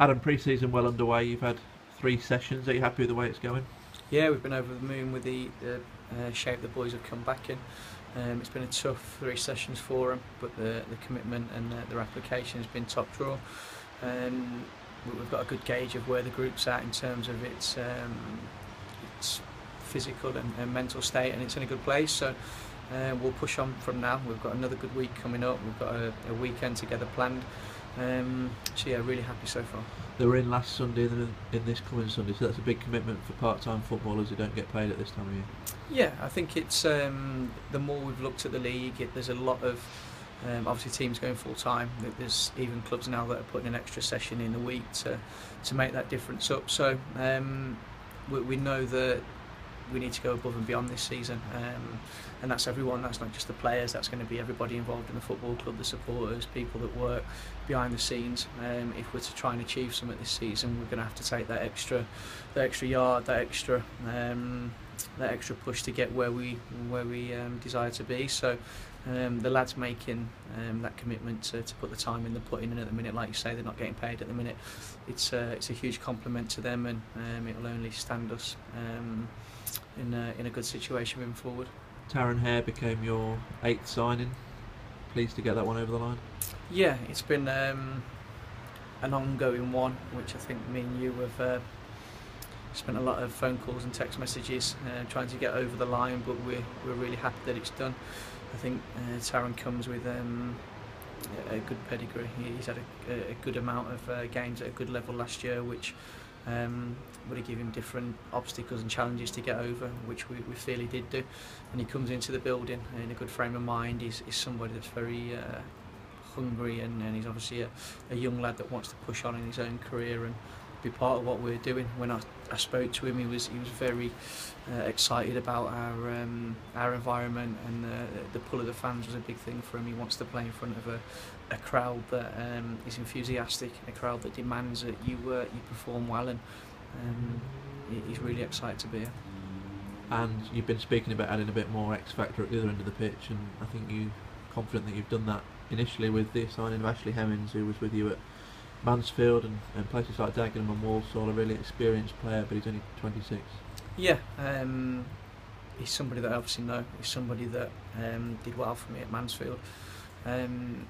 Adam, pre-season well underway. You've had 3 sessions. Are you happy with the way it's going? Yeah, we've been over the moon with the shape the boys have come back in. It's been a tough 3 sessions for them, but the commitment and their application has been top draw. We've got a good gauge of where the group's at in terms of its physical and mental state, and it's in a good place. So we'll push on from now. We've got another good week coming up. We've got a weekend together planned. So yeah, really happy so far. They were in last Sunday and in this coming Sunday, so that's a big commitment for part-time footballers who don't get paid at this time of year. Yeah, I think it's the more we've looked at the league, there's a lot of obviously teams going full time. There's even clubs now that are putting an extra session in the week to make that difference up. So we know that we need to go above and beyond this season, and that's everyone. That's not just the players. That's going to be everybody involved in the football club, the supporters, people that work behind the scenes. If we're to try and achieve something this season, we're going to have to take that extra yard, that extra push to get where we desire to be. So the lads making that commitment to put the time in, the putting in at the minute. Like you say, they're not getting paid at the minute. It's a huge compliment to them, and it'll only stand us in a good situation moving forward. Taron Hare became your 8th signing. Pleased to get that one over the line? Yeah, it's been an ongoing one, which I think me and you have spent a lot of phone calls and text messages trying to get over the line, but we're really happy that it's done. I think Taron comes with a good pedigree. He's had a good amount of games at a good level last year, which would have given him different obstacles and challenges to get over, which we feel he did do. And he comes into the building in a good frame of mind. He's somebody that's very hungry, and he's obviously a young lad that wants to push on in his own career and be part of what we're doing. When I spoke to him, he was very excited about our environment, and the pull of the fans was a big thing for him. He wants to play in front of a crowd that is enthusiastic, a crowd that demands that you perform well, and he's really excited to be here. And you've been speaking about adding a bit more X factor at the other end of the pitch, and I think you're confident that you've done that initially with the signing of Ashley Hemmings, who was with you at Mansfield and places like Dagenham and Walsall. A really experienced player, but he's only 26. Yeah, he's somebody that I obviously know. He's somebody that did well for me at Mansfield, and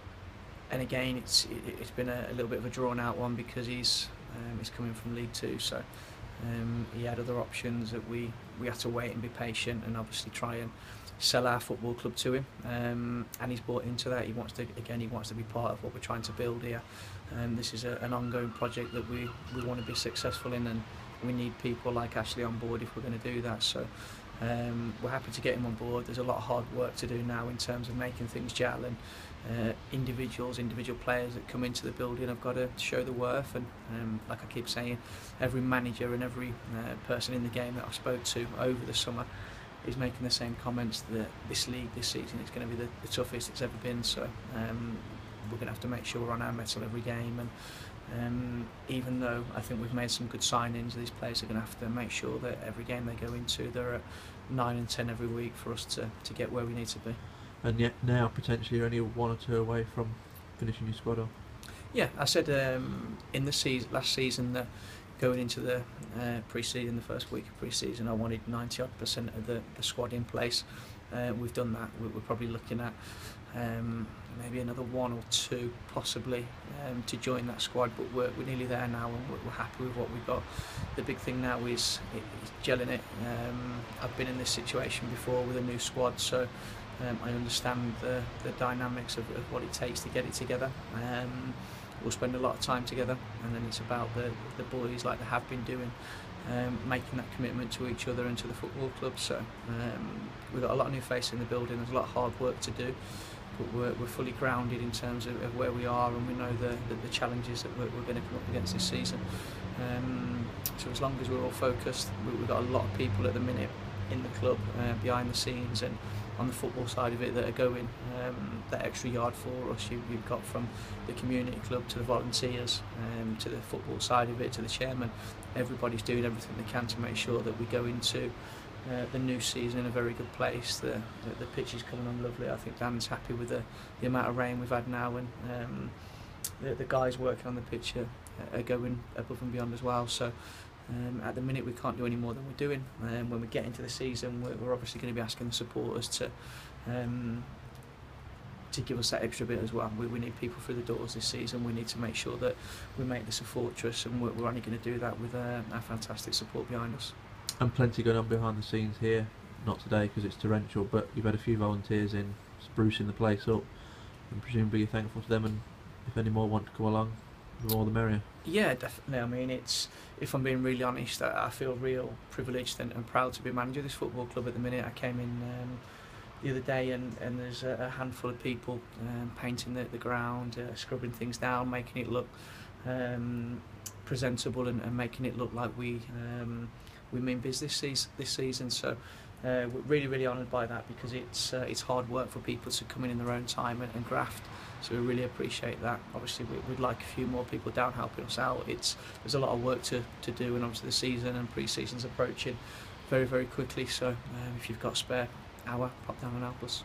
again it's been a little bit of a drawn out one because he's coming from League Two, so he had other options that we had to wait and be patient and obviously try and sell our football club to him, and he's bought into that. He wants to be part of what we're trying to build here. This is an ongoing project that we want to be successful in, and we need people like Ashley on board if we're going to do that. So we're happy to get him on board. There's a lot of hard work to do now in terms of making things gel, and individual players that come into the building have got to show the worth. And like I keep saying, every manager and every person in the game that I spoke to over the summer is making the same comments, that this league this season is going to be the toughest it's ever been. So we're going to have to make sure we're on our mettle every game, and even though I think we've made some good signings, these players are going to have to make sure that every game they go into, they're at 9 and 10 every week for us to get where we need to be. And yet now potentially you're only 1 or 2 away from finishing your squad off. Yeah, I said in the last season that going into the pre-season, the first week of pre-season, I wanted 90% of the squad in place. We've done that. We're probably looking at maybe another 1 or 2 possibly to join that squad, but we're nearly there now, and we're happy with what we've got. The big thing now is gelling it. I've been in this situation before with a new squad, so I understand the dynamics of what it takes to get it together. We'll spend a lot of time together, and then it's about the boys, like they have been doing, making that commitment to each other and to the football club. So we've got a lot of new faces in the building. There's a lot of hard work to do, but we're fully grounded in terms of where we are, and we know the challenges that we're going to come up against this season. So as long as we're all focused, we've got a lot of people at the minute in the club, behind the scenes and on the football side of it, that are going that extra yard for us. You've got from the community club to the volunteers, to the football side of it, to the chairman. Everybody's doing everything they can to make sure that we go into the new season in a very good place. The pitch is coming on lovely. I think Dan's happy with the amount of rain we've had now, and the guys working on the pitch are going above and beyond as well. So at the minute we can't do any more than we're doing. When we get into the season, we're obviously going to be asking the supporters to give us that extra bit as well. We need people through the doors this season. We need to make sure that we make this a fortress, and we're only going to do that with our fantastic support behind us. And plenty going on behind the scenes here, not today because it's torrential, but you've had a few volunteers in sprucing the place up, and presumably you're thankful to them, and if any more want to come along, the more the merrier. Yeah, definitely. I mean, if I'm being really honest, I feel real privileged and proud to be manager of this football club at the minute. I came in the other day and there's a handful of people painting the ground, scrubbing things down, making it look presentable and making it look like we mean business this season. So we're really honoured by that, because it's hard work for people to come in their own time and graft. So we really appreciate that. Obviously we'd like a few more people down helping us out. There's a lot of work to do, and obviously the season and pre-season's approaching very quickly. So if you've got a spare hour, pop down and help us.